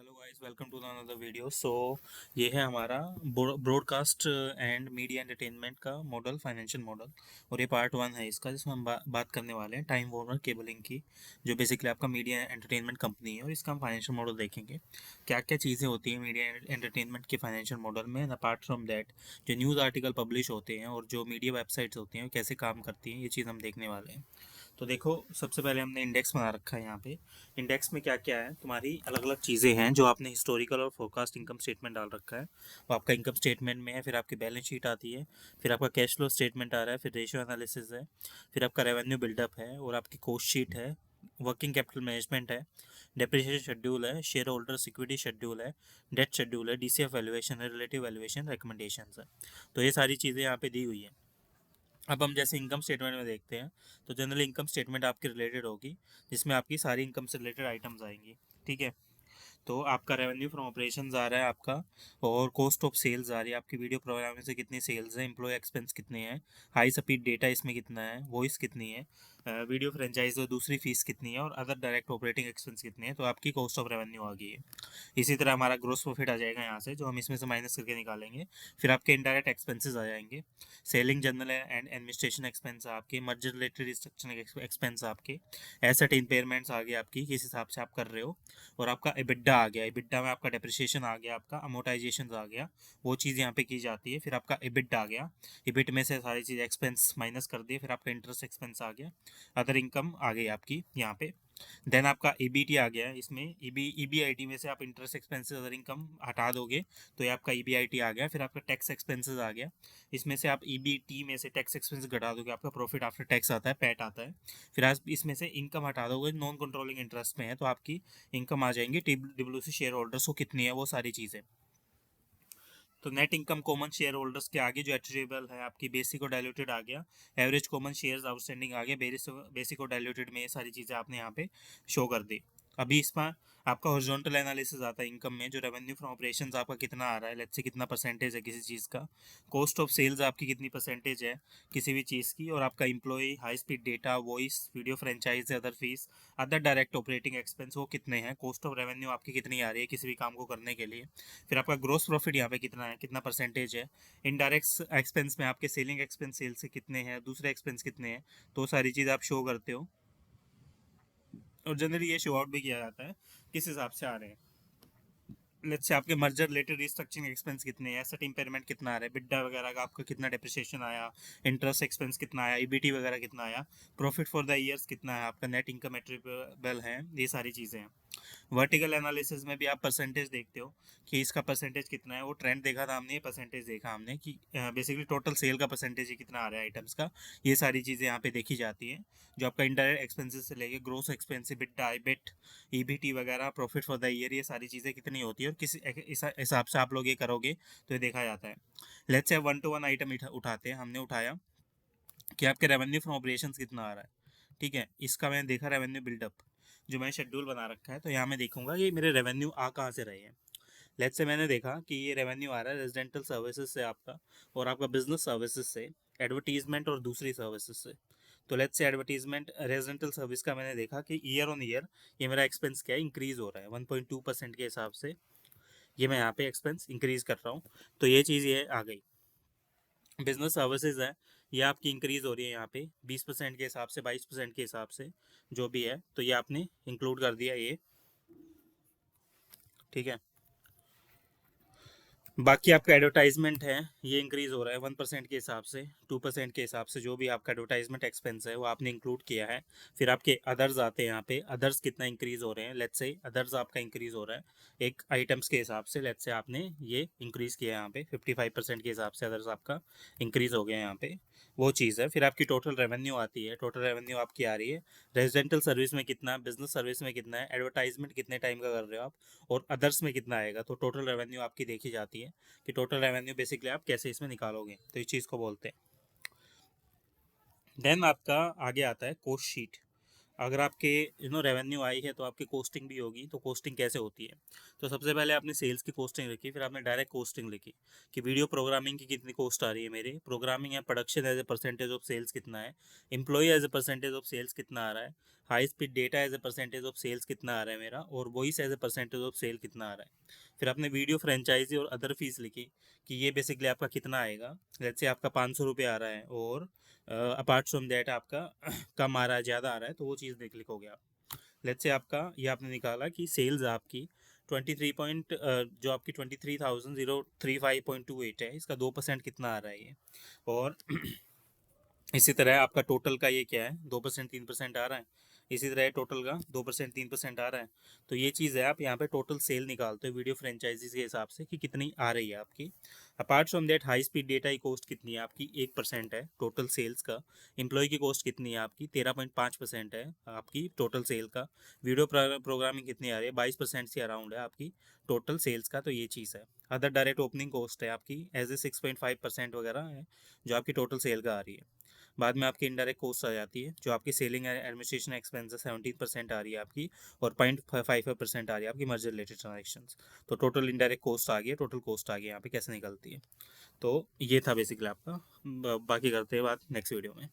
Hello guys, welcome to another video. ये है हमारा ब्रॉडकास्ट एंड मीडिया एंटरटेनमेंट का मॉडल, फाइनेंशियल मॉडल। और ये पार्ट 1 है इसका, जिसमें हम बात करने वाले हैं टाइम वार्नर केबलिंग की, जो बेसिकली आपका मीडिया एंटरटेनमेंट कंपनी है। और इसका हम फाइनेंशियल मॉडल देखेंगे, क्या क्या चीज़ें होती हैं मीडिया एंटरटेनमेंट के फाइनेंशियल मॉडल में। अपार्ट फ्रॉम दैट, जो न्यूज़ आर्टिकल पब्लिश होते हैं और जो मीडिया वेबसाइट्स होती हैं वो कैसे काम करती हैं, ये चीज़ हम देखने वाले हैं। तो देखो, सबसे पहले हमने इंडेक्स बना रखा है यहाँ पे। इंडेक्स में क्या क्या है, तुम्हारी अलग अलग चीज़ें हैं जो आपने हिस्टोरिकल और फोरकास्ट इनकम स्टेटमेंट डाल रखा है, वो आपका इनकम स्टेटमेंट में है। फिर आपकी बैलेंस शीट आती है, फिर आपका कैश फ्लो स्टेटमेंट आ रहा है, फिर रेशियो एनालिसिस है, फिर आपका रेवेन्यू बिल्डअप है, और आपकी कॉस्ट शीट है, वर्किंग कैपिटल मैनेजमेंट है, डेप्रिसिएशन शेड्यूल है, शेयर होल्डर सिक्विटी शेड्यूल है, डेट शेड्यूल है, डीसीएफ वैल्यूएशन है, रिलेटिव वैल्यूएशन, रिकमेंडेशंस है। तो ये सारी चीज़ें यहाँ पे दी हुई हैं। अब हम जैसे इनकम स्टेटमेंट में देखते हैं, तो जनरली इनकम स्टेटमेंट आपकी रिलेटेड होगी, जिसमें आपकी सारी इनकम से रिलेटेड आइटम्स आएंगी। ठीक है। तो आपका रेवेन्यू फ्रॉम ऑपरेशंस आ रहा है आपका, और कॉस्ट ऑफ सेल्स आ रही है आपकी, वीडियो प्रोग्राम से कितनी सेल्स है, एम्प्लॉय एक्सपेंस कितने हैं, हाई स्पीड डेटा इसमें कितना है, वॉइस कितनी है, वीडियो फ्रेंचाइज और दूसरी फीस कितनी है, और अदर डायरेक्ट ऑपरेटिंग एक्सपेंस कितने हैं। तो आपकी कॉस्ट ऑफ रेवेन्यू आ गई है। इसी तरह हमारा ग्रोस प्रॉफिट आ जाएगा यहाँ से, जो हम इसमें से माइनस करके निकालेंगे। फिर आपके इनडायरेक्ट एक्सपेंसेस आ जाएंगे, selling general and administration expense आपके, मर्जर रिलेटेड रिस्ट्रक्चरिंग एक्सपेंस आपके, एसेट इम्पेयरमेंट्स आ गए आपकी, किस हिसाब से आप कर रहे हो, और आपका इबिड्डा आ गया। इबिड्डा में आपका डेप्रिसिएशन आ गया, आपका अमोटाइजेशन आ गया, वो चीज़ यहाँ पे की जाती है। फिर आपका इबिट आ गया, इबिट में से सारी चीज़ एक्सपेंस माइनस कर दिए। फिर आपका इंटरेस्ट एक्सपेंस आ गया, अदर इनकम आ गई आपकी यहाँ पे। देन आपका ईबीटी आ गया है, इसमें ईबीआईटी में से आप इंटरेस्ट एक्सपेंसेस अदर इनकम हटा दोगे, तो ये आपका ईबीआईटी आ गया। फिर आपका टैक्स एक्सपेंसेस आ गया, इसमें से आप ईबीटी में से टैक्स एक्सपेंस घटा दोगे, आपका प्रॉफिट आफ्टर टैक्स आता है, पैट आता है। फिर आप इसमें से इनकम हटा दोगे, नॉन कंट्रोलिंग इंटरेस्ट में है, तो आपकी इनकम आ जाएंगी डब्ल्यूसी शेयर होल्डर्स को कितनी है, वो सारी चीज़ें। तो net income common share holders के आगे जो एट्रीब्यूटेबल है आपकी, बेसिक और डाइल्यूटेड आ गया, एवरेज कॉमन शेयर्स आउटस्टैंडिंग आ गया, बेसिक और डाइल्यूटेड में ये सारी चीज़ें आपने यहाँ पे शो कर दी। अभी इसमें आपका हॉरिजॉन्टल एनालिसिस आता है इनकम में, जो रेवेन्यू फ्रॉम ऑपरेशंस आपका कितना आ रहा है, लेट्स से कितना परसेंटेज है किसी चीज़ का, कॉस्ट ऑफ सेल्स आपकी कितनी परसेंटेज है किसी भी चीज़ की, और आपका employ, high speed data, voice, video franchise, other fees, other direct operating expense वो कितने हैं, कॉस्ट ऑफ रेवेन्यू आपकी कितनी आ रही है किसी भी काम को करने के लिए। फिर आपका ग्रोस प्रॉफिट यहाँ पे कितना है, कितना परसेंटेज है, इनडायरेक्ट एक्सपेंस में आपके सेलिंग एक्सपेंस सेल से कितने हैं, दूसरे एक्सपेंस कितने हैं, तो सारी चीज़ आप शो करते हो। और जनरली ये शो आउट भी किया जाता है किस हिसाब से आ रहे हैं। लेट्स से आपके मर्जर रिलेटेड रिस्ट्रक्चरिंग एक्सपेंस कितने हैं, एसेट इंपेयरमेंट कितना आ रहा है, बिड्डा वगैरह का आपका कितना डेप्रिसिएशन आया, इंटरेस्ट एक्सपेंस कितना आया, ईबीटी वगैरह कितना आया, प्रॉफिट फॉर द ईयर्स कितना है आपका, नेट इनकम एट्रीब्यूटेबल है, ये सारी चीज़ें हैं। वर्टिकल एनालिसिस में भी आप परसेंटेज देखते हो कि इसका परसेंटेज कितना है, वो ट्रेंड देखा था हमने, परसेंटेज देखा हमने कि बेसिकली टोटल सेल का परसेंटेज ही कितना आ रहा है आइटम्स का। ये सारी चीज़ें यहाँ पे देखी जाती हैं, जो आपका इंडायरेक्ट एक्सपेंसेस से लेके ग्रोस एक्सपेंस, बिड्डा, इबिट, ईबीटी वगैरह, प्रॉफिट फॉर द ईयर, ये सारी चीज़ें कितनी होती है और किस हिसाब से आप लोग ये करोगे, तो ये देखा जाता है। लेट्स से 1 to 1 आइटम उठाते हैं, हमने उठाया कि आपके रेवेन्यू फ्रॉम ऑपरेशंस कितना आ रहा है। ठीक है, इसका मैंने देखा रेवेन्यू बिल्डअप, जो मैंने शेड्यूल बना रखा है, तो यहाँ मैं देखूंगा कि मेरे रेवेन्यू आ कहाँ से रहे हैं। लेट्स से मैंने देखा कि ये रेवेन्यू आ रहा है रेजिडेंटल सर्विसेज से आपका, और आपका बिजनेस सर्विसेज से, एडवर्टीजमेंट और दूसरी सर्विसेज से। तो let's say advertisement residential service का मैंने देखा कि ईयर ऑन ईयर ये मेरा एक्सपेंस क्या है, इंक्रीज हो रहा है 1.2% के हिसाब से, ये मैं यहाँ पे एक्सपेंस इंक्रीज कर रहा हूँ। तो ये चीज़ ये आ गई। बिजनेस सर्विसेज है, ये आपकी इंक्रीज हो रही है यहाँ पे 20% के हिसाब से, 22% के हिसाब से, जो भी है, तो ये आपने इंक्लूड कर दिया ये। ठीक है। बाकी आपका एडवर्टाइजमेंट है, ये इंक्रीज हो रहा है 1% के हिसाब से, 2% के हिसाब से, जो भी आपका एडवर्टाइजमेंट एक्सपेंस है वो आपने इंक्लूड किया है। फिर आपके अदर्स आते हैं यहाँ पे, अदर्स कितना इंक्रीज हो रहे हैं, लेट्स से अदर्स आपका इंक्रीज हो रहा है एक आइटम्स के हिसाब से, लेट्स से आपने ये इंक्रीज किया है यहाँ पे 55% के हिसाब से, अदर्स आपका इंक्रीज हो गया है यहाँ पे, वो चीज़ है। फिर आपकी टोटल रेवेन्यू आती है, टोटल रेवेन्यू आपकी आ रही है, रेजिडेंटल सर्विस में कितना, बिजनेस सर्विस में कितना है, एडवर्टाइजमेंट कितने टाइम का कर रहे हो आप, और अदर्स में कितना आएगा, तो टोटल रेवेन्यू आपकी देखी जाती है कि टोटल रेवेन्यू बेसिकली आप कैसे इसमें निकालोगे, तो इस चीज़ को बोलते हैं। देन आपका आगे आता है कॉस्ट शीट। अगर आपके रेवेन्यू आई है तो आपकी कॉस्टिंग भी होगी, तो कॉस्टिंग कैसे होती है। तो सबसे पहले आपने सेल्स की कॉस्टिंग लिखी, फिर आपने डायरेक्ट कॉस्टिंग लिखी कि वीडियो प्रोग्रामिंग की कितनी कॉस्ट आ रही है मेरे, प्रोग्रामिंग या production as a percentage of sales कितना है, employ as a percentage of sales कितना आ रहा है, high speed data as a percentage of sales कितना आ रहा है मेरा, और voice as a percentage of sale कितना आ रहा है। फिर आपने वीडियो फ्रेंचाइजी और अदर फीस लिखी कि ये बेसिकली आपका कितना आएगा। लेट्स से आपका 500 रुपये आ रहा है, और अपार्ट फ्रॉम दैट आपका कम आ रहा है, ज़्यादा आ रहा है, तो वो चीज़ देख लिखोगे आप। लेट्स से आपका ये आपने निकाला कि सेल्स आपकी 23 पॉइंट जो आपकी 23,035.28 है, इसका 2% कितना आ रहा है ये। और इसी तरह आपका टोटल का ये क्या है, 2% 3% आ रहा है। इसी तरह टोटल का 2% 3% आ रहा है। तो ये चीज़ है, आप यहाँ पे टोटल सेल निकालते हो वीडियो फ्रेंचाइजीज के हिसाब से कि कितनी आ रही है आपकी। Apart from that high speed data की कॉस्ट कितनी है आपकी, 1% है टोटल सेल्स का। एम्प्लॉय की कॉस्ट कितनी है आपकी, 13.5% है आपकी टोटल सेल का। वीडियो प्रोग्रामिंग कितनी आ रही है, 22% से अराउंड है आपकी टोटल सेल्स का। तो ये चीज़ है। अदर डायरेक्ट ओपनिंग कॉस्ट है आपकी एज ए 6.5% वगैरह है, जो आपकी टोटल सेल का आ रही है। बाद में आपकी इनडायरेक्ट कॉस्ट आ जाती है, जो आपकी सेलिंग एडमिनिस्ट्रेशन एक्सपेंसेस 17% आ रही है आपकी, और 0.55% आ रही है आपकी मर्जर रिलेटेड ट्रांजेक्शन्स। तो टोटल इनडायरेक्ट कॉस्ट आ गई, टोटल कॉस्ट आ गई यहाँ पे कैसे निकलती है। तो ये था बेसिकली आपका। बाकी करते हैं बात नेक्स्ट वीडियो में।